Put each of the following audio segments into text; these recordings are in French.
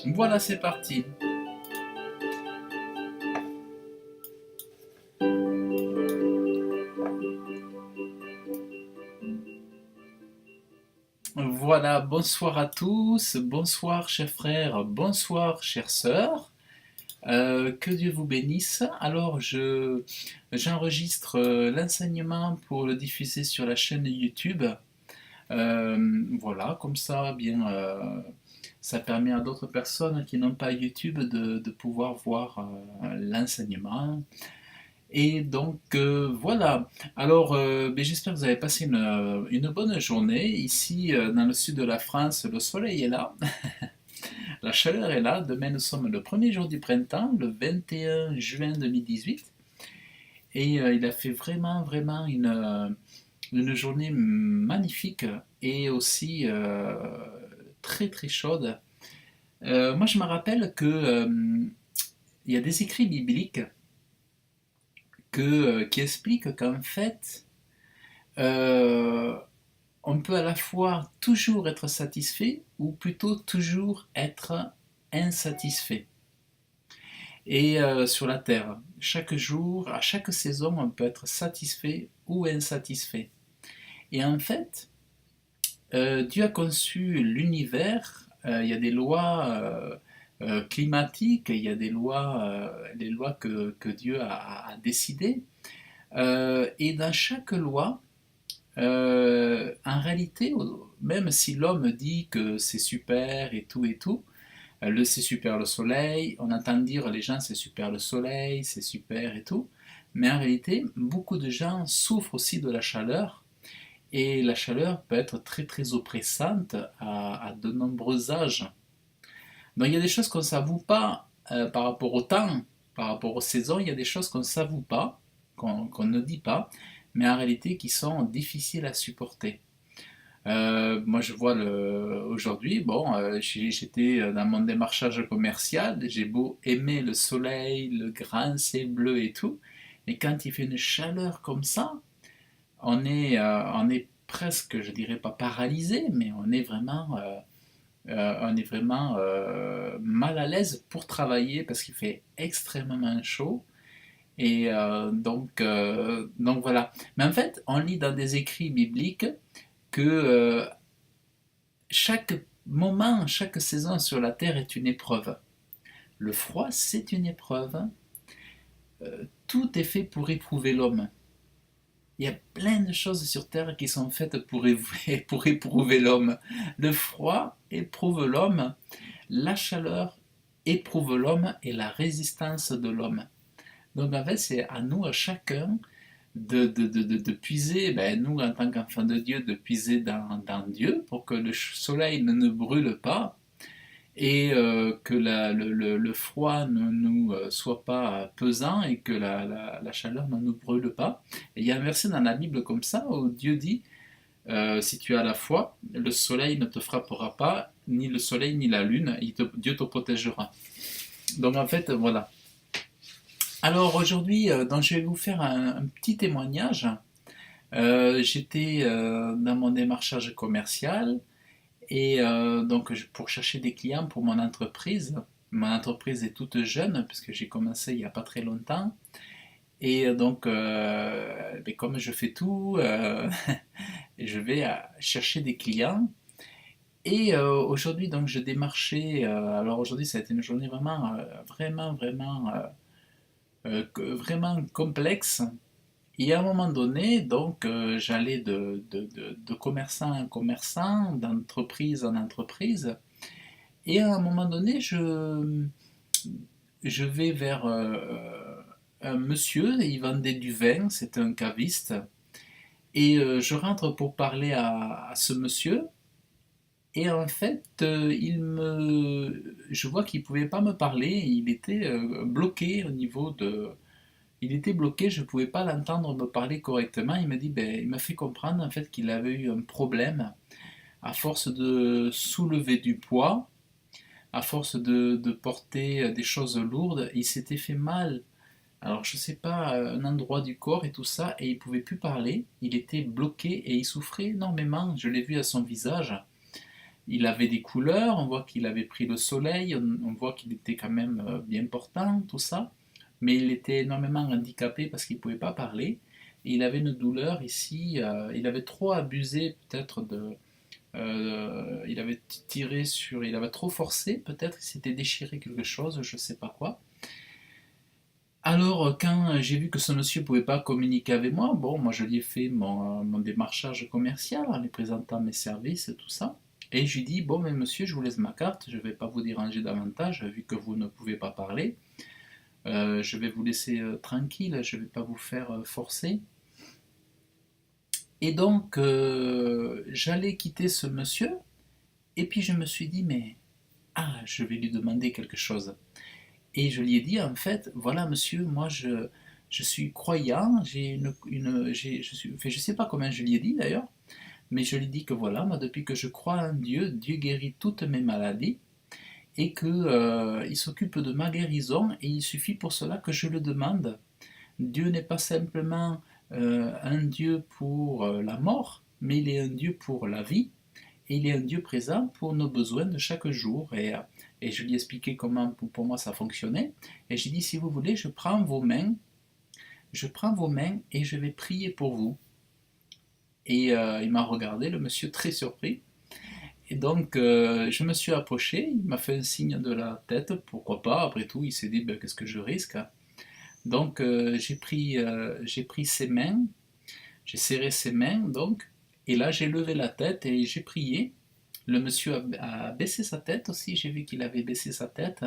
Voilà, c'est parti. Voilà, bonsoir à tous, bonsoir chers frères, bonsoir chères sœurs. Que Dieu vous bénisse. Alors, j'enregistre l'enseignement pour le diffuser sur la chaîne YouTube. Voilà, comme ça, bien, ça permet à d'autres personnes qui n'ont pas YouTube de pouvoir voir l'enseignement. Et donc voilà. Alors ben, j'espère que vous avez passé une bonne journée. Ici, dans le sud de la France, le soleil est là, la chaleur est là. Demain, nous sommes le premier jour du printemps, le 21 juin 2018. Et il a fait vraiment une journée magnifique et aussi très chaude. Moi, je me rappelle que il y a des écrits bibliques qui expliquent qu'en fait, euh, on peut à la fois toujours être satisfait ou plutôt toujours être insatisfait. Et sur la Terre, chaque jour, à chaque saison, on peut être satisfait ou insatisfait. Et en fait, Dieu a conçu l'univers, il y a des lois climatiques, il y a des lois que Dieu a décidées. Et dans chaque loi, en réalité, même si l'homme dit que c'est super et tout, c'est super le soleil, on entend dire les gens c'est super le soleil, c'est super et tout, mais en réalité, beaucoup de gens souffrent aussi de la chaleur, et la chaleur peut être très oppressante à de nombreux âges. Donc il y a des choses qu'on ne savoure pas par rapport au temps, par rapport aux saisons, il y a des choses qu'on ne savoure pas, qu'on ne dit pas, mais en réalité qui sont difficiles à supporter. Moi, je vois aujourd'hui, bon, j'étais dans mon démarchage commercial, j'ai beau aimer le soleil, le grand ciel bleu et tout, mais quand il fait une chaleur comme ça, on est presque, je dirais pas paralysé, mais on est vraiment mal à l'aise pour travailler parce qu'il fait extrêmement chaud. Et donc voilà. Mais en fait, on lit dans des écrits bibliques que chaque moment, chaque saison sur la Terre est une épreuve. Le froid, c'est une épreuve. Tout est fait pour éprouver l'homme. Il y a plein de choses sur Terre qui sont faites pour éprouver l'homme. Le froid éprouve l'homme, la chaleur éprouve l'homme et la résistance de l'homme. Donc en fait, c'est à nous, à chacun, de puiser, ben, nous en tant qu'enfants de Dieu, de puiser dans Dieu pour que le soleil ne nous brûle pas et que le froid ne nous soit pas pesant et que la chaleur ne nous brûle pas. Et il y a un verset dans la Bible comme ça où Dieu dit, si tu as la foi, le soleil ne te frappera pas, ni le soleil ni la lune, Dieu te protégera. Donc en fait, voilà. Alors aujourd'hui, donc je vais vous faire un petit témoignage. J'étais dans mon démarchage commercial et donc pour chercher des clients pour mon entreprise. Mon entreprise est toute jeune puisque j'ai commencé il n'y a pas très longtemps. Et donc, ben, comme je fais tout, je vais chercher des clients. Et aujourd'hui, donc, je démarchais. Alors aujourd'hui, ça a été une journée vraiment complexe. Et à un moment donné, donc, j'allais de commerçant en commerçant, d'entreprise en entreprise. Et à un moment donné, je vais vers un monsieur, il vendait du vin, c'était un caviste. Et je rentre pour parler à ce monsieur. Et en fait, je vois qu'il ne pouvait pas me parler, il était bloqué au niveau de, il était bloqué, je ne pouvais pas l'entendre me parler correctement. Il m'a dit, ben, il m'a fait comprendre en fait qu'il avait eu un problème à force de soulever du poids, à force de porter des choses lourdes, il s'était fait mal. Alors je ne sais pas, un endroit du corps et tout ça, et il ne pouvait plus parler. Il était bloqué et il souffrait énormément. Je l'ai vu à son visage. il avait des couleurs, on voit qu'il avait pris le soleil, on voit qu'il était quand même bien portant, tout ça, mais il était énormément handicapé parce qu'il ne pouvait pas parler. Et il avait une douleur ici, il avait trop abusé peut-être il avait tiré sur, il avait trop forcé, peut-être il s'était déchiré quelque chose, je ne sais pas quoi. Alors, quand j'ai vu que ce monsieur ne pouvait pas communiquer avec moi, bon, moi je lui ai fait mon démarchage commercial en lui présentant mes services et tout ça. Et je lui ai dit, bon, mais monsieur, je vous laisse ma carte, je ne vais pas vous déranger davantage, vu que vous ne pouvez pas parler. Je vais vous laisser tranquille, je ne vais pas vous faire forcer. Et donc, j'allais quitter ce monsieur, et puis je me suis dit, mais, je vais lui demander quelque chose. Et je lui ai dit, en fait, voilà, monsieur, moi, je suis croyant, je sais pas comment je lui ai dit d'ailleurs, mais je lui ai dit que voilà, moi, depuis que je crois en Dieu, Dieu guérit toutes mes maladies, et que il s'occupe de ma guérison, et il suffit pour cela que je le demande. Dieu n'est pas simplement un Dieu pour la mort, mais il est un Dieu pour la vie, et il est un Dieu présent pour nos besoins de chaque jour. Et je lui ai expliqué comment pour moi ça fonctionnait. Et j'ai dit, si vous voulez, je prends vos mains et je vais prier pour vous. Et il m'a regardé, le monsieur très surpris. Et donc je me suis approché, il m'a fait un signe de la tête, pourquoi pas, après tout, il s'est dit, ben, qu'est-ce que je risque. Donc j'ai pris ses mains, j'ai serré ses mains, donc, et là j'ai levé la tête et j'ai prié. Le monsieur a baissé sa tête aussi, j'ai vu qu'il avait baissé sa tête.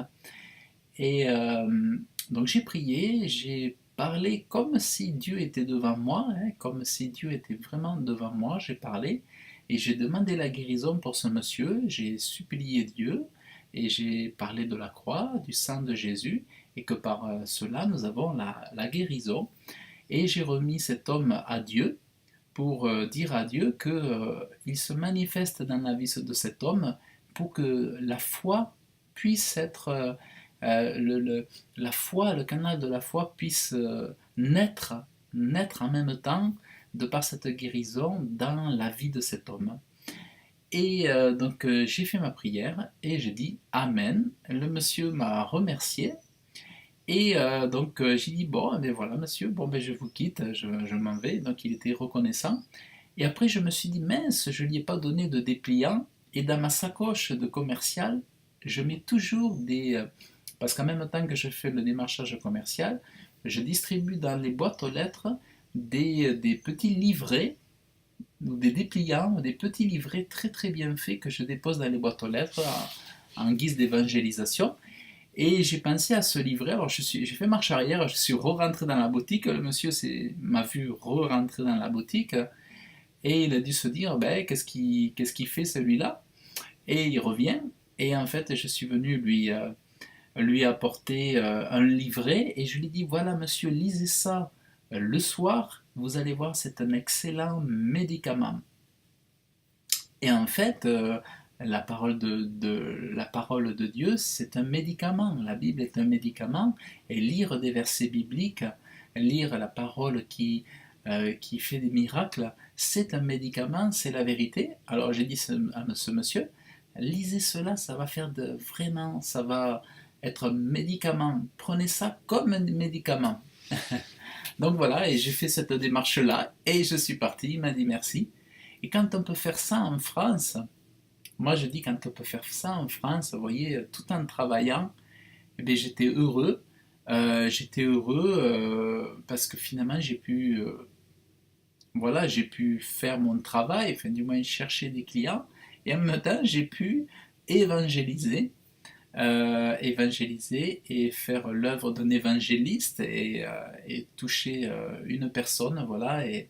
Et donc j'ai prié, j'ai parlé comme si Dieu était devant moi, hein, comme si Dieu était vraiment devant moi, j'ai parlé et j'ai demandé la guérison pour ce monsieur, j'ai supplié Dieu et j'ai parlé de la croix, du sang de Jésus et que par cela nous avons la guérison. Et j'ai remis cet homme à Dieu pour dire à Dieu qu'il se manifeste dans la vie de cet homme pour que la foi puisse être, la foi, le canal de la foi puisse naître en même temps de par cette guérison dans la vie de cet homme. Et donc j'ai fait ma prière et j'ai dit Amen. Le monsieur m'a remercié et donc j'ai dit bon, ben voilà monsieur, bon ben je vous quitte, je m'en vais. Donc il était reconnaissant. Et après je me suis dit mince, je lui ai pas donné de dépliant. Et dans ma sacoche de commercial, je mets toujours parce qu'en même temps que je fais le démarchage commercial, je distribue dans les boîtes aux lettres des petits livrets ou des dépliants, des petits livrets très très bien faits que je dépose dans les boîtes aux lettres en guise d'évangélisation. Et j'ai pensé à ce livret, alors j'ai fait marche arrière, je suis re-rentré dans la boutique, le monsieur m'a vu re-rentrer dans la boutique, et il a dû se dire, ben, qu'est-ce qu'il fait celui-là? Et il revient, et en fait je suis venu lui apporter un livret, et je lui dis, voilà monsieur, lisez ça le soir, vous allez voir, c'est un excellent médicament. Et en fait, la parole de Dieu, c'est un médicament. La Bible est un médicament. Et lire des versets bibliques, lire la parole qui fait des miracles, c'est un médicament, c'est la vérité. Alors j'ai dit à ce monsieur, lisez cela, ça va faire vraiment, ça va être un médicament. Prenez ça comme un médicament. Donc voilà, et j'ai fait cette démarche-là, et je suis parti, il m'a dit merci. Et quand on peut faire ça en France, moi je dis quand on peut faire ça en France, vous voyez, tout en travaillant, eh bien, j'étais heureux parce que finalement j'ai pu faire mon travail, enfin du moins chercher des clients, et en même temps j'ai pu évangéliser, évangéliser et faire l'œuvre d'un évangéliste et toucher une personne, voilà, et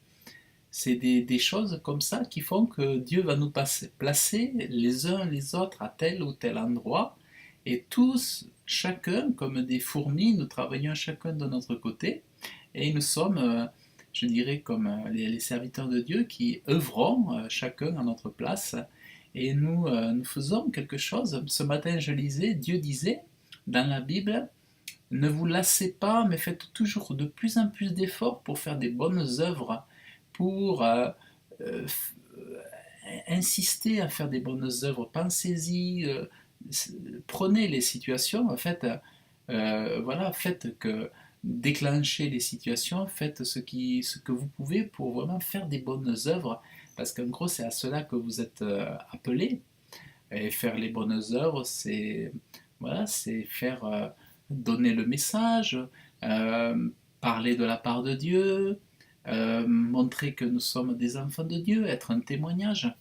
c'est des choses comme ça qui font que Dieu va nous placer les uns les autres à tel ou tel endroit, et tous, chacun, comme des fourmis, nous travaillons chacun de notre côté, et nous sommes, je dirais, comme les serviteurs de Dieu qui œuvrons chacun à notre place, et nous faisons quelque chose. Ce matin, je lisais, Dieu disait dans la Bible, ne vous lassez pas, mais faites toujours de plus en plus d'efforts pour faire des bonnes œuvres, pour insistez à faire des bonnes œuvres, pensez-y, prenez les situations, en fait, voilà, faites que déclenchez les situations, faites ce que vous pouvez pour vraiment faire des bonnes œuvres, parce qu'en gros, c'est à cela que vous êtes appelés. Et faire les bonnes œuvres, c'est voilà, c'est faire donner le message, euh, parler de la part de Dieu, montrer que nous sommes des enfants de Dieu, être un témoignage.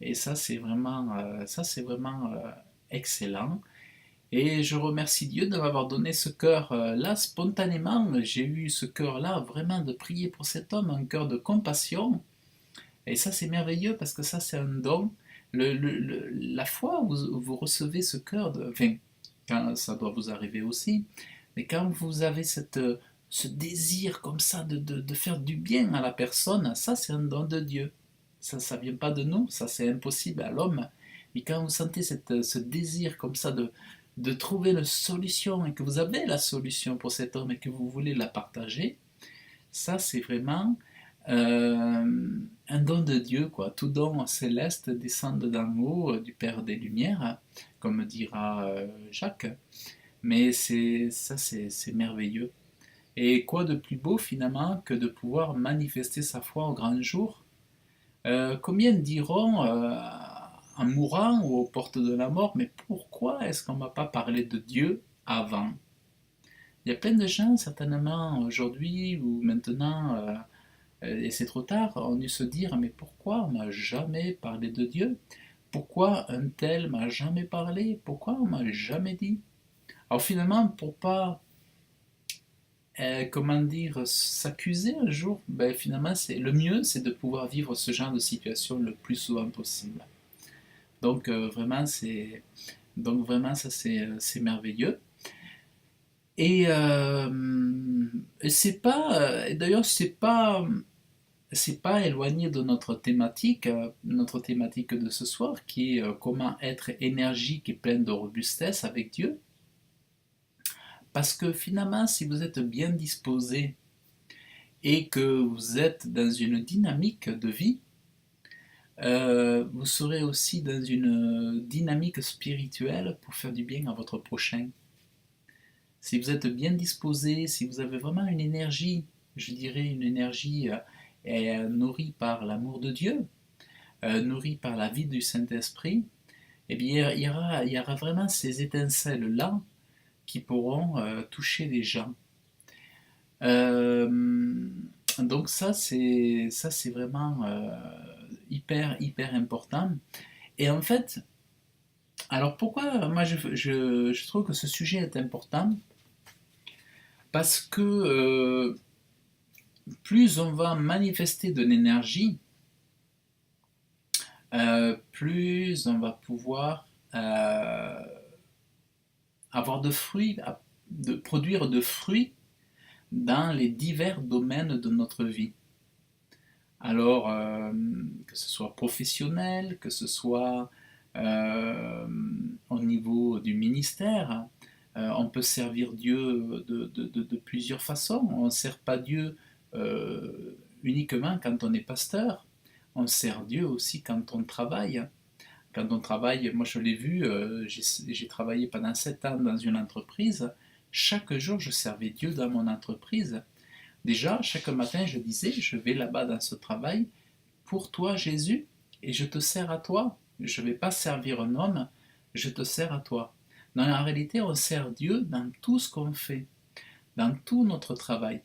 Et ça, c'est vraiment excellent. Et je remercie Dieu de m'avoir donné ce cœur-là spontanément. J'ai eu ce cœur-là vraiment de prier pour cet homme, un cœur de compassion. Et ça, c'est merveilleux parce que ça, c'est un don. La fois où vous recevez ce cœur, enfin, quand ça doit vous arriver aussi, mais quand vous avez ce désir comme ça de faire du bien à la personne, ça, c'est un don de Dieu. Ça ne vient pas de nous, ça, c'est impossible à l'homme. Et quand vous sentez ce désir comme ça de trouver une solution et que vous avez la solution pour cet homme et que vous voulez la partager, ça, c'est vraiment un don de Dieu, quoi. Tout don céleste descend d'en haut du Père des Lumières, comme dira Jacques. Mais c'est merveilleux. Et quoi de plus beau finalement que de pouvoir manifester sa foi au grand jour? Combien diront en mourant ou aux portes de la mort, mais pourquoi est-ce qu'on ne m'a pas parlé de Dieu avant? Il y a plein de gens certainement aujourd'hui ou maintenant et c'est trop tard, on dû se dire, mais pourquoi on m'a jamais parlé de Dieu? Pourquoi un tel m'a jamais parlé? Pourquoi on m'a jamais dit? Alors finalement, pour pas, comment dire, s'accuser un jour, ben finalement, le mieux, c'est de pouvoir vivre ce genre de situation le plus souvent possible. Donc vraiment, ça c'est merveilleux. Et c'est pas, d'ailleurs, c'est pas éloigné de notre thématique de ce soir, qui est comment être énergique et plein de robustesse avec Dieu. Parce que finalement, si vous êtes bien disposé et que vous êtes dans une dynamique de vie, vous serez aussi dans une dynamique spirituelle pour faire du bien à votre prochain. Si vous êtes bien disposé, si vous avez vraiment une énergie, je dirais une énergie nourrie par l'amour de Dieu, nourrie par la vie du Saint-Esprit, eh bien, il y aura vraiment ces étincelles-là qui pourront toucher les gens. Euh, donc ça c'est vraiment hyper important. Et en fait, alors pourquoi moi je trouve que ce sujet est important? Parce que plus on va manifester de l'énergie, plus on va pouvoir avoir de fruits, de produire de fruits dans les divers domaines de notre vie. Alors, que ce soit professionnel, que ce soit euh, au niveau du ministère, on peut servir Dieu de plusieurs façons. On ne sert pas Dieu uniquement quand on est pasteur, on sert Dieu aussi quand on travaille. Quand on travaille, moi je l'ai vu, j'ai travaillé pendant 7 ans dans une entreprise. Chaque jour, je servais Dieu dans mon entreprise. Déjà, chaque matin, je disais, je vais là-bas dans ce travail pour toi, Jésus, et je te sers à toi. Je ne vais pas servir un homme, je te sers à toi. Dans la réalité, on sert Dieu dans tout ce qu'on fait, dans tout notre travail.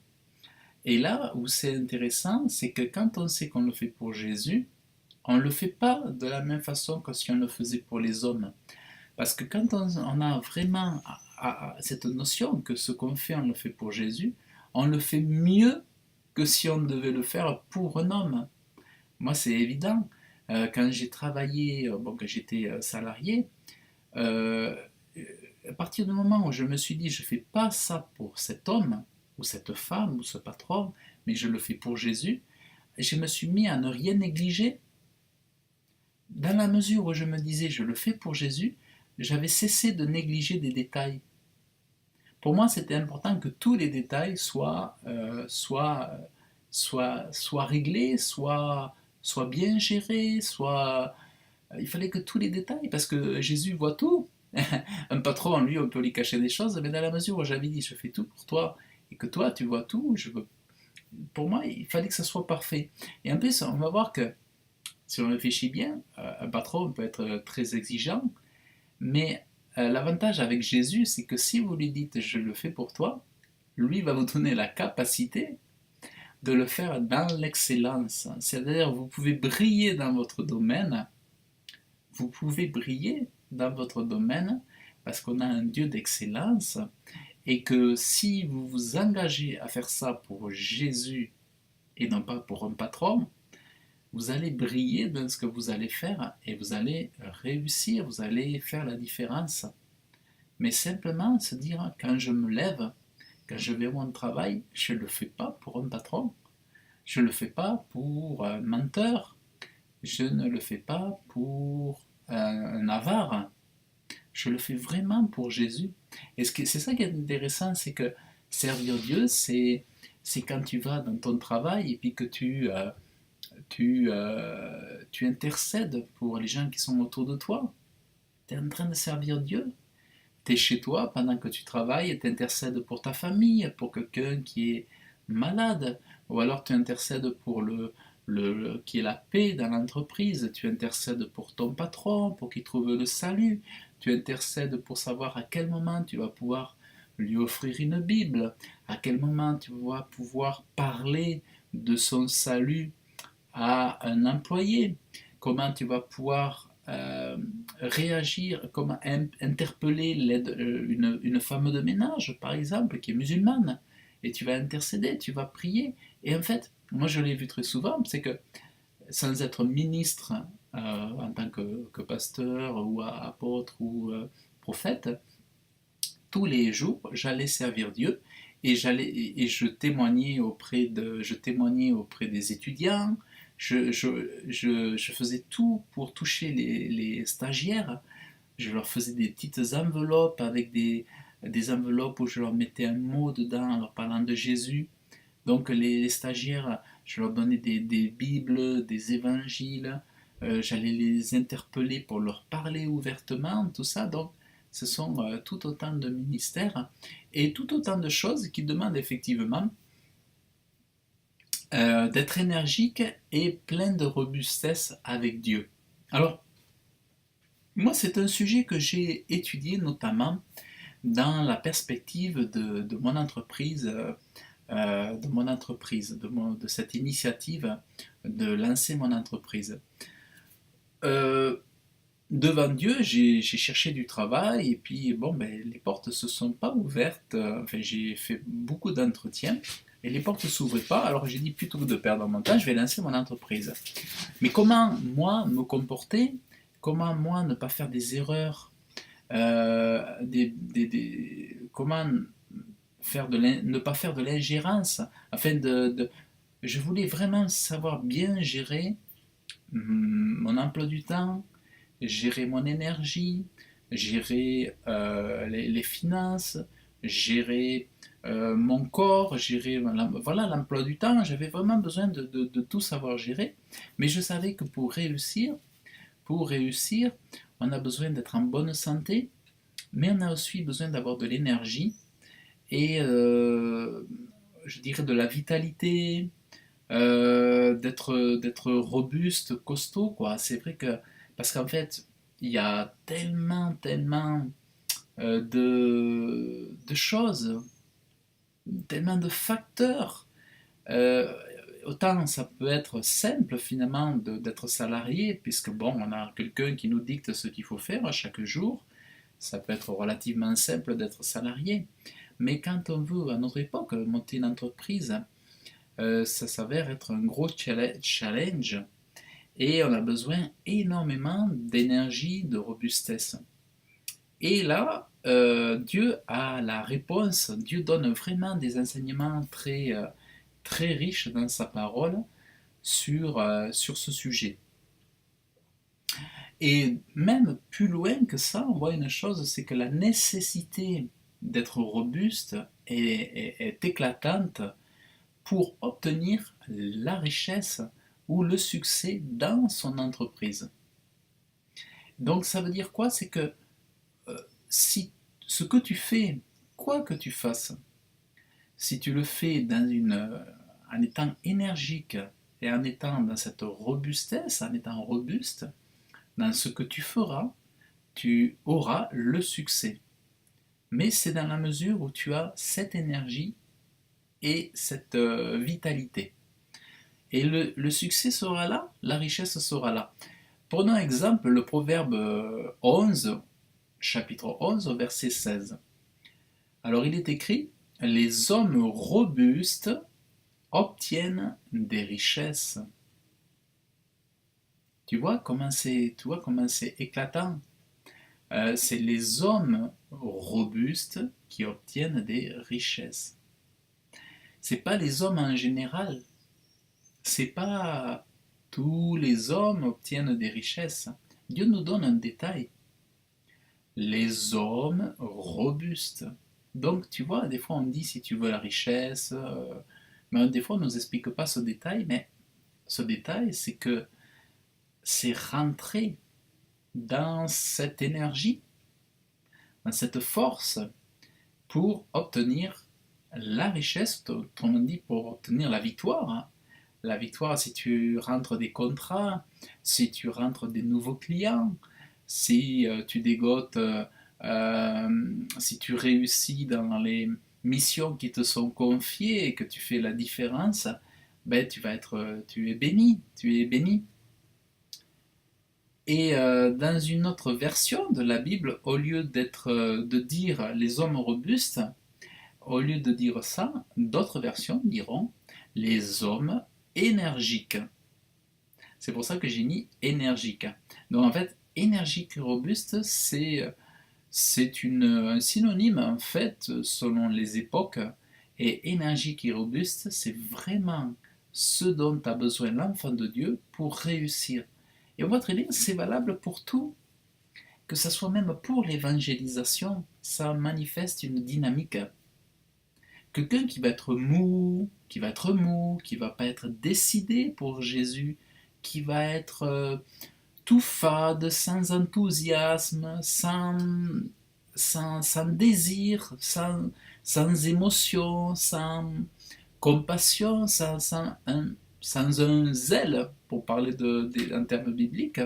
Et là où c'est intéressant, c'est que quand on sait qu'on le fait pour Jésus, on ne le fait pas de la même façon que si on le faisait pour les hommes. Parce que quand on a vraiment cette notion que ce qu'on fait, on le fait pour Jésus, on le fait mieux que si on devait le faire pour un homme. Moi, c'est évident. Quand j'ai travaillé, bon, quand j'étais salarié, euh, à partir du moment où je me suis dit, je ne fais pas ça pour cet homme, ou cette femme, ou ce patron, mais je le fais pour Jésus, je me suis mis à ne rien négliger. Dans la mesure où je me disais, je le fais pour Jésus, j'avais cessé de négliger des détails. Pour moi, c'était important que tous les détails soient réglés, soient soit bien géré, soit... Il fallait que tous les détails, parce que Jésus voit tout. Un patron, lui, on peut lui cacher des choses, mais dans la mesure où j'avais dit, je fais tout pour toi, et que toi, tu vois tout, pour moi, il fallait que ça soit parfait. Et en plus, on va voir que, si on réfléchit bien, un patron peut être très exigeant, mais l'avantage avec Jésus, c'est que si vous lui dites, je le fais pour toi, lui va vous donner la capacité de le faire dans l'excellence. C'est-à-dire, vous pouvez briller dans votre domaine, vous pouvez briller dans votre domaine parce qu'on a un Dieu d'excellence et que si vous vous engagez à faire ça pour Jésus et non pas pour un patron, vous allez briller dans ce que vous allez faire et vous allez réussir, vous allez faire la différence. Mais simplement se dire, quand je me lève, quand je vais à mon travail, je ne le fais pas pour un patron, je ne le fais pas pour un menteur, je ne le fais pas pour un avare, je le fais vraiment pour Jésus. Et c'est ça qui est intéressant, c'est que servir Dieu, c'est quand tu vas dans ton travail et puis que tu intercèdes pour les gens qui sont autour de toi. Tu es en train de servir Dieu. Tu es chez toi pendant que tu travailles et tu intercèdes pour ta famille, pour quelqu'un qui est malade, ou alors tu intercèdes pour qui est la paix dans l'entreprise, tu intercèdes pour ton patron, pour qu'il trouve le salut, tu intercèdes pour savoir à quel moment tu vas pouvoir lui offrir une Bible, à quel moment tu vas pouvoir parler de son salut à un employé, comment tu vas pouvoir réagir, comment interpeller une femme de ménage, par exemple, qui est musulmane, et tu vas intercéder, tu vas prier. Et en fait, moi je l'ai vu très souvent, c'est que sans être ministre en tant que pasteur ou apôtre ou prophète, tous les jours, j'allais servir Dieu et je témoignais auprès des étudiants. Je faisais tout pour toucher les stagiaires. Je leur faisais des petites enveloppes avec des enveloppes où je leur mettais un mot dedans en leur parlant de Jésus. Donc les stagiaires, je leur donnais des Bibles, des évangiles, j'allais les interpeller pour leur parler ouvertement, tout ça. Donc ce sont tout autant de ministères et tout autant de choses qui demandent effectivement d'être énergique et plein de robustesse avec Dieu. Alors, moi, c'est un sujet que j'ai étudié notamment dans la perspective de mon entreprise, de cette initiative de lancer mon entreprise. Euh, Devant Dieu, j'ai cherché du travail et puis bon, ben, les portes ne se sont pas ouvertes. Enfin, j'ai fait beaucoup d'entretiens et les portes ne s'ouvraient pas. Alors j'ai dit plutôt que de perdre mon temps, je vais lancer mon entreprise. Mais comment moi me comporter? Comment moi ne pas faire des erreurs? Comment ne pas faire de l'ingérence afin je voulais vraiment savoir bien gérer mon emploi du temps, gérer mon énergie, gérer les finances, gérer mon corps, gérer voilà l'emploi du temps. J'avais vraiment besoin de tout savoir gérer, mais je savais que pour réussir, on a besoin d'être en bonne santé, mais on a aussi besoin d'avoir de l'énergie et je dirais de la vitalité, d'être robuste, costaud, quoi. C'est vrai que, parce qu'en fait, il y a tellement de choses, tellement de facteurs. Euh, Autant ça peut être simple finalement d'être salarié, puisque bon, on a quelqu'un qui nous dicte ce qu'il faut faire chaque jour. Ça peut être relativement simple d'être salarié. Mais quand on veut, à notre époque, monter une entreprise, ça s'avère être un gros challenge et on a besoin énormément d'énergie, de robustesse. Et là, Dieu a la réponse, Dieu donne vraiment des enseignements très riches dans sa parole sur ce sujet. Et même plus loin que ça, on voit une chose, c'est que la nécessité d'être robuste est éclatante pour obtenir la richesse ou le succès dans son entreprise. Donc ça veut dire quoi? C'est que si ce que tu fais, quoi que tu fasses, si tu le fais en étant énergique et en étant dans cette robustesse, en étant robuste, dans ce que tu feras, tu auras le succès. Mais c'est dans la mesure où tu as cette énergie et cette vitalité. Et le succès sera là, la richesse sera là. Prenons exemple le proverbe 11, chapitre 11, verset 16. Alors il est écrit, les hommes robustes obtiennent des richesses. Tu vois comment c'est éclatant. C'est les hommes robustes qui obtiennent des richesses. C'est pas les hommes en général. C'est pas tous les hommes obtiennent des richesses. Dieu nous donne un détail. Les hommes robustes. Donc tu vois, des fois on dit si tu veux la richesse, mais des fois on ne nous explique pas ce détail, mais ce détail c'est que c'est rentrer dans cette énergie, dans cette force pour obtenir la richesse, autrement dit pour obtenir la victoire. La victoire, si tu rentres des contrats, si tu rentres des nouveaux clients, si tu dégotes, si tu réussis dans les missions qui te sont confiées et que tu fais la différence, ben tu es béni, tu es béni. Et dans une autre version de la Bible, au lieu de dire les hommes robustes, au lieu de dire ça, d'autres versions diront les hommes énergiques. C'est pour ça que j'ai mis énergique. Donc en fait, énergique et robuste, c'est un synonyme en fait selon les époques. Et énergique et robuste, c'est vraiment ce dont a besoin l'enfant de Dieu pour réussir. Et on voit très bien, c'est valable pour tout, que ce soit même pour l'évangélisation, ça manifeste une dynamique. Quelqu'un qui va pas être décidé pour Jésus, qui va être tout fade, sans enthousiasme, sans désir, sans émotion, sans compassion, sans un zèle, pour parler en termes bibliques,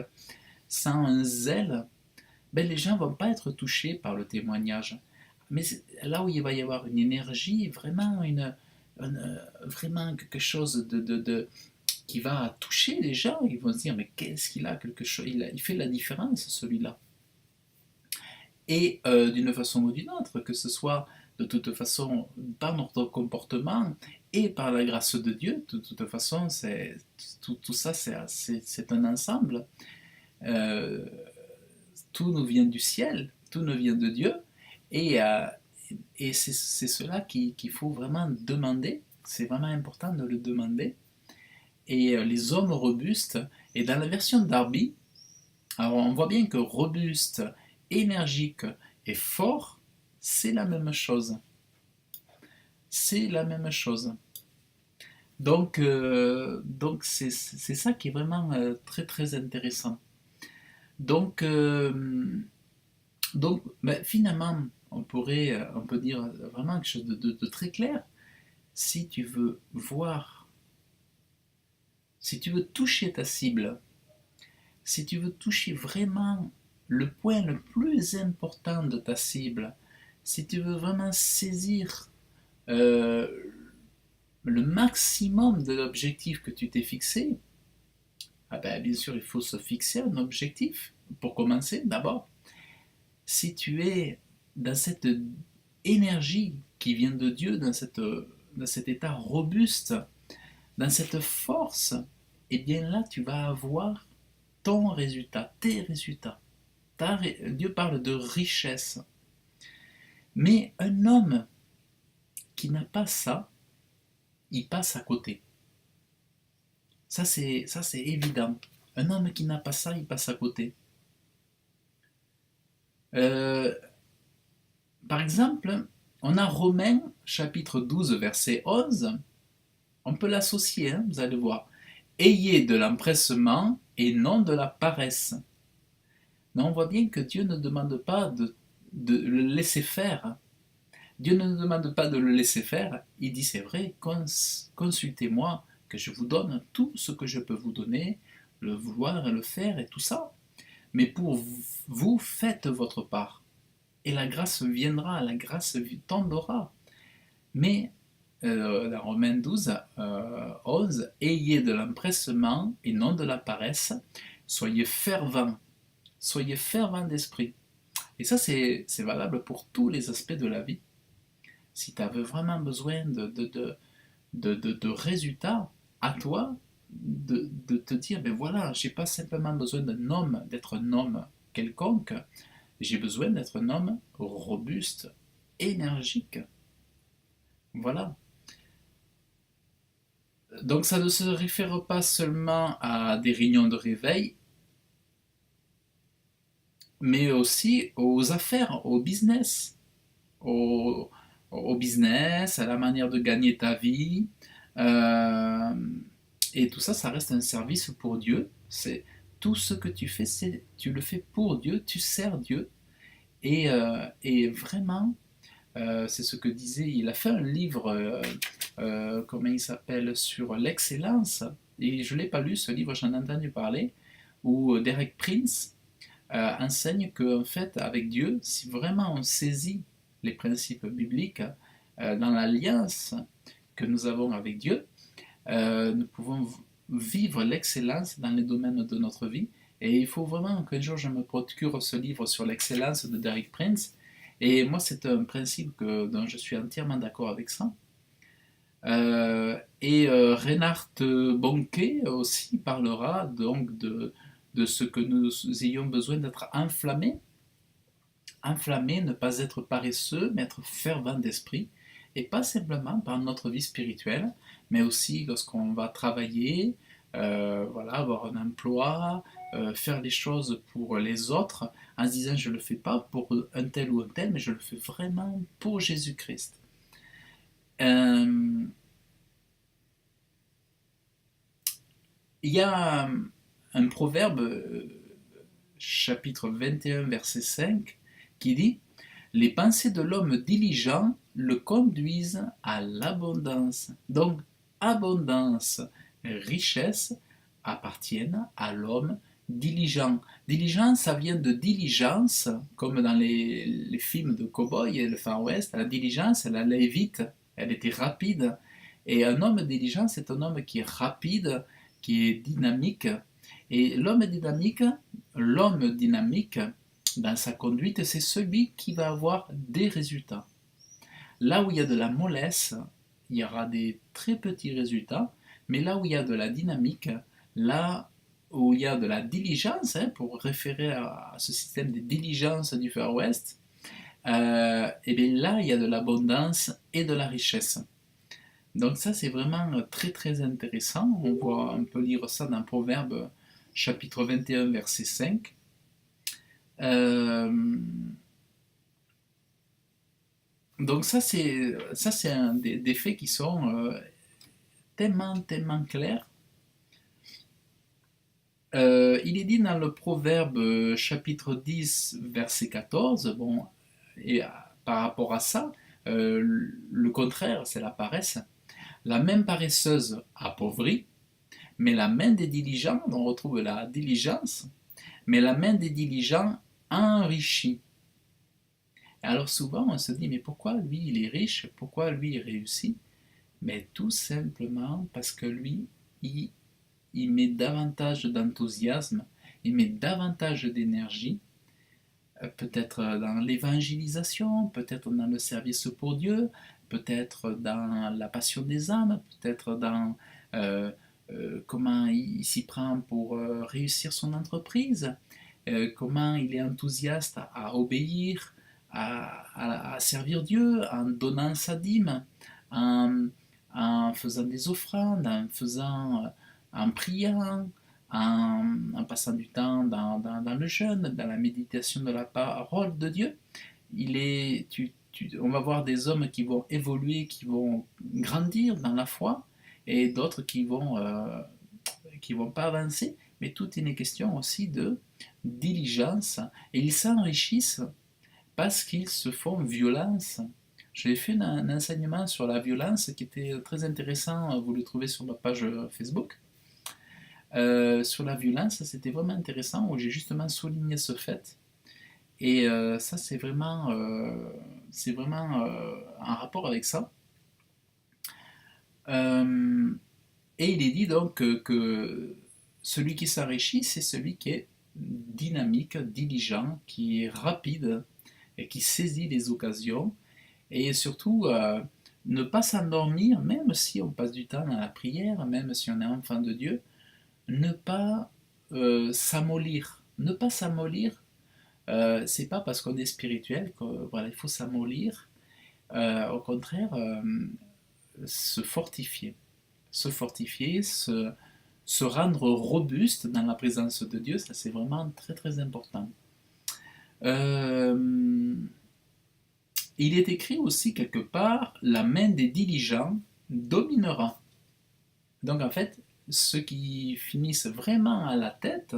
sans un zèle, ben les gens ne vont pas être touchés par le témoignage. Mais là où il va y avoir une énergie, vraiment quelque chose qui va toucher les gens, ils vont se dire mais qu'est-ce qu'il a, quelque chose, il fait la différence celui-là. Et d'une façon ou d'une autre, que ce soit de toute façon par notre comportement et par la grâce de Dieu, de toute façon tout ça c'est un ensemble. Euh, tout nous vient du ciel, tout nous vient de Dieu, et, euh, et c'est cela qu'il faut vraiment demander, c'est vraiment important de le demander. Et les hommes robustes, et dans la version Darby, alors on voit bien que robuste, énergique et fort, c'est la même chose. C'est la même chose. Donc c'est ça qui est vraiment très très intéressant. Donc, finalement, on peut dire vraiment quelque chose de très clair. Si tu veux voir, si tu veux toucher ta cible, si tu veux toucher vraiment le point le plus important de ta cible, si tu veux vraiment saisir euh, le maximum de l'objectif que tu t'es fixé, ah ben, bien sûr, il faut se fixer un objectif pour commencer d'abord. Si tu es dans cette énergie qui vient de Dieu, dans cet état robuste, dans cette force, et bien là, tu vas avoir ton résultat, tes résultats. Dieu parle de richesse. Mais un homme qui n'a pas ça, il passe à côté. Ça, c'est évident. Un homme qui n'a pas ça, il passe à côté. Euh, Par exemple, on a Romains chapitre 12, verset 11. On peut l'associer, hein, vous allez voir. ayez de l'empressement et non de la paresse. Mais on voit bien que Dieu ne demande pas de le laisser faire. Dieu ne nous demande pas de le laisser faire. Il dit, c'est vrai, consultez-moi, que je vous donne tout ce que je peux vous donner, le vouloir et le faire et tout ça. Mais pour vous, faites votre part. Et la grâce viendra, la grâce tombera. Mais, dans Romains 12, 11, ayez de l'empressement et non de la paresse, soyez fervents d'esprit. Et ça, c'est valable pour tous les aspects de la vie. Si tu avais vraiment besoin de résultats, à toi de te dire, ben voilà, j'ai pas simplement besoin d'un homme, d'être un homme quelconque, j'ai besoin d'être un homme robuste, énergique. Voilà. Donc ça ne se réfère pas seulement à des réunions de réveil, mais aussi aux affaires, au business, au, au business, à la manière de gagner ta vie. Euh, et tout ça, ça reste un service pour Dieu. C'est tout ce que tu fais, tu le fais pour Dieu, tu sers Dieu. Et vraiment, c'est ce que disait, il a fait un livre, comment il s'appelle, sur l'excellence. Et je ne l'ai pas lu, ce livre, j'en ai entendu parler, où Derek Prince enseigne qu'en fait, avec Dieu, si vraiment on saisit les principes bibliques dans l'alliance que nous avons avec Dieu, nous pouvons vivre l'excellence dans les domaines de notre vie. Et il faut vraiment qu'un jour je me procure ce livre sur l'excellence de Derek Prince. Et moi, c'est un principe dont je suis entièrement d'accord avec ça. Reinhard Bonnke aussi parlera donc de ce que nous ayons besoin d'être enflammés. Enflammés, ne pas être paresseux, mais être fervent d'esprit. Et pas simplement par notre vie spirituelle, mais aussi lorsqu'on va travailler, voilà, avoir un emploi, faire les choses pour les autres, en se disant je ne le fais pas pour un tel ou un tel, mais je le fais vraiment pour Jésus-Christ. Il y a un proverbe, chapitre 21, verset 5, qui dit les pensées de l'homme diligent le conduisent à l'abondance. Donc, abondance, richesse appartiennent à l'homme diligent. Diligent, ça vient de diligence, comme dans les films de cow-boy et le Far West. La diligence, elle allait vite, elle était rapide. Et un homme diligent, c'est un homme qui est rapide, qui est dynamique. Et l'homme dynamique, dans sa conduite, c'est celui qui va avoir des résultats. Là où il y a de la mollesse, il y aura des très petits résultats, mais là où il y a de la dynamique, là où il y a de la diligence, pour référer à ce système de diligence du Far West, et bien là il y a de l'abondance et de la richesse. Donc ça c'est vraiment très très intéressant. On peut lire ça dans Proverbe chapitre 21 verset 5. Euh, donc ça c'est un des faits qui sont tellement clairs. Il est dit dans le Proverbe chapitre 10 verset 14, bon, et par rapport à ça, le contraire c'est la paresse. La main paresseuse appauvrit, mais la main des diligents, on retrouve la diligence, mais la main des diligents enrichit. Alors souvent on se dit mais pourquoi lui il est riche, pourquoi lui il réussit? Mais tout simplement parce que lui il met davantage d'enthousiasme, il met davantage d'énergie, peut-être dans l'évangélisation, peut-être dans le service pour Dieu, peut-être dans la passion des âmes, peut-être dans comment il s'y prend pour réussir son entreprise, comment il est enthousiaste à obéir, à servir Dieu en donnant sa dîme, en, en faisant des offrandes, en priant, en passant du temps dans le jeûne, dans la méditation de la parole de Dieu. On va voir des hommes qui vont évoluer, qui vont grandir dans la foi, et d'autres vont pas avancer, mais tout est une question aussi de diligence, et ils s'enrichissent parce qu'ils se font violence. J'ai fait un enseignement sur la violence qui était très intéressant, vous le trouvez sur ma page Facebook. Sur la violence, c'était vraiment intéressant, où j'ai justement souligné ce fait. Et ça, c'est vraiment en rapport avec ça. Euh, et il est dit donc que celui qui s'enrichit, c'est celui qui est dynamique, diligent, qui est rapide et qui saisit les occasions. Et surtout, ne pas s'endormir, même si on passe du temps dans la prière, même si on est enfant de Dieu, ne pas s'amollir. Ne pas s'amollir, c'est pas parce qu'on est spirituel que voilà, il faut s'amollir. Au contraire, se fortifier. Se fortifier, se rendre robuste dans la présence de Dieu, ça c'est vraiment très très important. Euh, il est écrit aussi quelque part, la main des diligents dominera. Donc en fait, ceux qui finissent vraiment à la tête,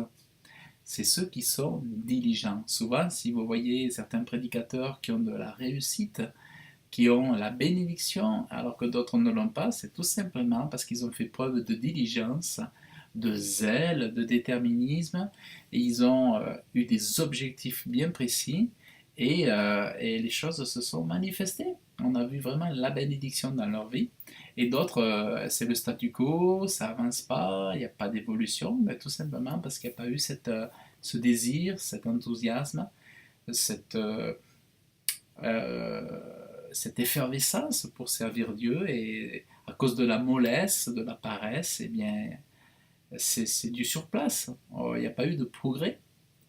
c'est ceux qui sont diligents. Souvent, si vous voyez certains prédicateurs qui ont de la réussite, qui ont la bénédiction, alors que d'autres ne l'ont pas, c'est tout simplement parce qu'ils ont fait preuve de diligence, de zèle, de déterminisme, et ils ont eu des objectifs bien précis, et les choses se sont manifestées. On a vu vraiment la bénédiction dans leur vie, et d'autres, c'est le statu quo, ça avance pas, il n'y a pas d'évolution, mais tout simplement parce qu'il n'y a pas eu ce désir, cet enthousiasme, cette, euh, euh, cette effervescence pour servir Dieu, et à cause de la mollesse, de la paresse, eh bien, c'est du surplace. Oh, il n'y a pas eu de progrès.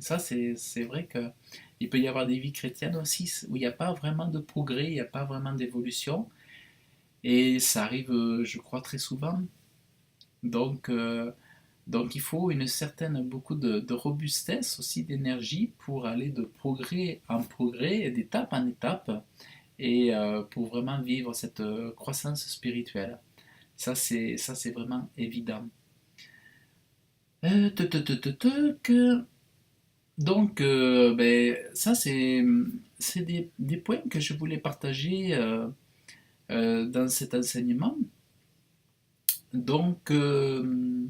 Ça, c'est vrai qu'il peut y avoir des vies chrétiennes aussi où il n'y a pas vraiment de progrès, il n'y a pas vraiment d'évolution. Et ça arrive, je crois, très souvent. Donc, euh, donc il faut une certaine, beaucoup de robustesse aussi, d'énergie pour aller de progrès en progrès, d'étape en étape, et pour vraiment vivre cette croissance spirituelle. Ça, c'est vraiment évident. Euh, tuc, tuc, tuc, tuc, tuc. Donc, ben, ça, c'est des points que je voulais partager dans cet enseignement. Donc, il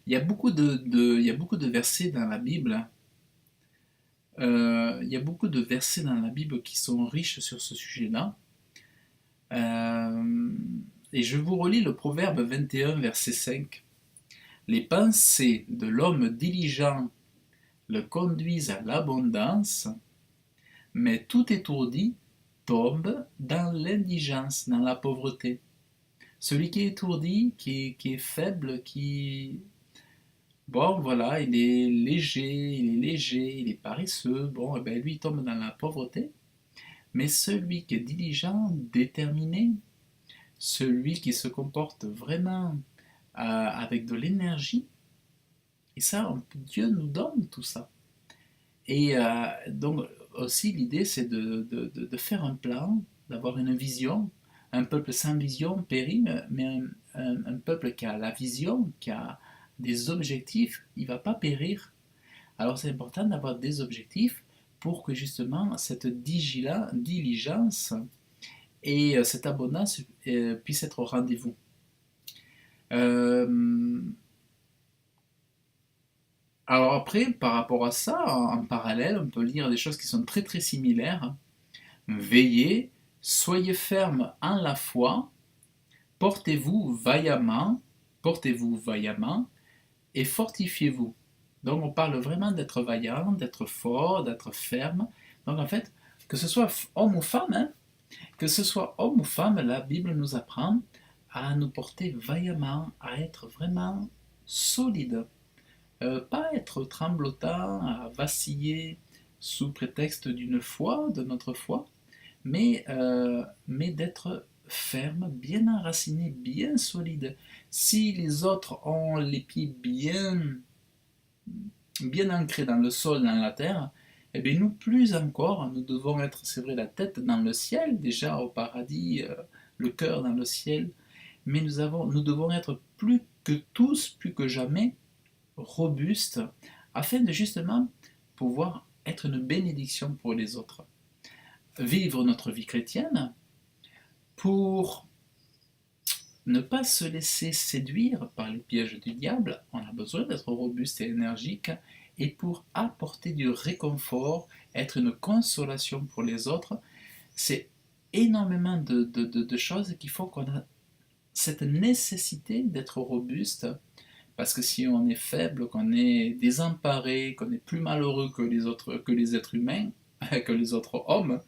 y a beaucoup de versets dans la Bible. Il y a beaucoup de versets dans la Bible qui sont riches sur ce sujet-là. Euh, et je vous relis le Proverbe 21, verset 5. Les pensées de l'homme diligent le conduisent à l'abondance, mais tout étourdi tombe dans l'indigence, dans la pauvreté. Celui qui est étourdi, qui est faible, bon, voilà, il est paresseux, bon, eh ben, lui, il tombe dans la pauvreté. Mais celui qui est diligent, déterminé, celui qui se comporte vraiment avec de l'énergie, et ça, Dieu nous donne tout ça. Et donc, aussi, l'idée, c'est de faire un plan, d'avoir une vision. Un peuple sans vision périt, mais un peuple qui a la vision, qui a des objectifs, il ne va pas périr. Alors, c'est important d'avoir des objectifs pour que justement cette diligence et cette abondance puissent être au rendez-vous. Euh, alors après, par rapport à ça, en parallèle, on peut lire des choses qui sont très très similaires. Veillez, soyez fermes en la foi, portez-vous vaillamment, portez-vous vaillamment et fortifiez-vous. Donc on parle vraiment d'être vaillant, d'être fort, d'être ferme. Donc en fait, que ce soit homme ou femme, hein, que ce soit homme ou femme, la Bible nous apprend à nous porter vaillamment, à être vraiment solide. Pas être tremblotant, à vaciller sous prétexte d'une foi, de notre foi, mais d'être ferme, bien enraciné, bien solide. Si les autres ont les pieds bien ancrés dans le sol, dans la terre, eh bien nous plus encore, nous devons être, c'est vrai, la tête dans le ciel, déjà au paradis, le cœur dans le ciel, mais nous devons être plus que tous, plus que jamais, robustes, afin de justement pouvoir être une bénédiction pour les autres. Vivre notre vie chrétienne pour ne pas se laisser séduire par les pièges du diable, on a besoin d'être robuste et énergique, et pour apporter du réconfort, être une consolation pour les autres, c'est énormément de choses qui font qu'on a cette nécessité d'être robuste, parce que si on est faible, qu'on est désemparé, qu'on est plus malheureux que les êtres humains, que les autres hommes, on ne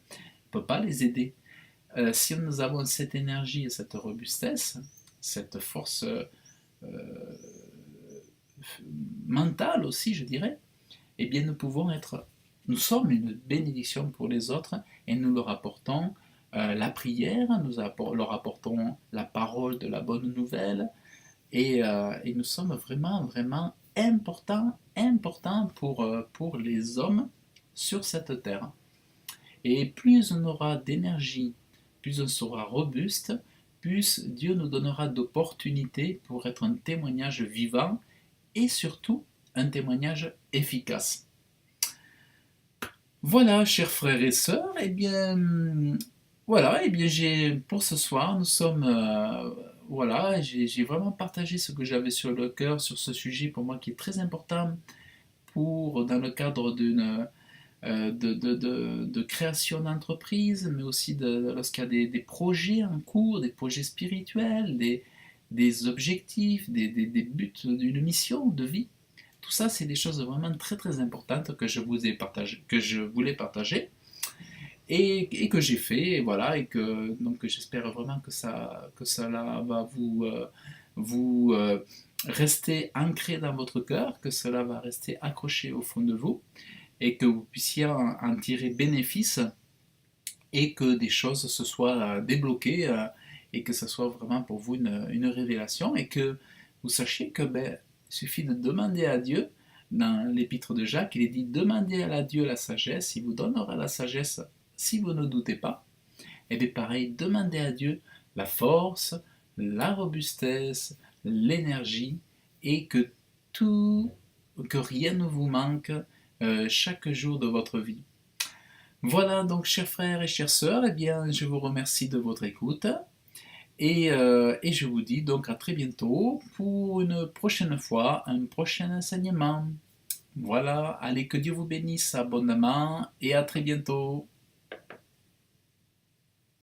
peut pas les aider. Si nous avons cette énergie et cette robustesse, cette force mentale aussi, je dirais, eh bien nous sommes une bénédiction pour les autres et nous leur apportons la prière, leur apportons la parole de la bonne nouvelle et nous sommes vraiment, vraiment importants pour les hommes sur cette terre. Et plus on aura d'énergie, plus on sera robuste, plus Dieu nous donnera d'opportunités pour être un témoignage vivant et surtout un témoignage efficace. Voilà, chers frères et sœurs, pour ce soir, nous sommes, voilà, j'ai vraiment partagé ce que j'avais sur le cœur sur ce sujet pour moi qui est très important dans le cadre de création d'entreprise, mais aussi lorsqu'il y a des projets en cours, des projets spirituels, des objectifs, des buts d'une mission de vie. Tout ça, c'est des choses vraiment très très importantes que je voulais partager et que j'ai fait, et voilà, donc j'espère vraiment que cela va vous rester ancré dans votre cœur, que cela va rester accroché au fond de vous, et que vous puissiez en tirer bénéfice et que des choses se soient débloquées et que ce soit vraiment pour vous une révélation et que vous sachiez que il suffit de demander à Dieu. Dans l'épître de Jacques, il est dit: demandez à Dieu la sagesse, il vous donnera la sagesse si vous ne doutez pas. Et bien pareil, demandez à Dieu la force, la robustesse, l'énergie et que rien ne vous manque chaque jour de votre vie. Voilà donc, chers frères et chères sœurs, je vous remercie de votre écoute et je vous dis donc à très bientôt pour une prochaine fois, un prochain enseignement. Voilà, allez, que Dieu vous bénisse abondamment et à très bientôt.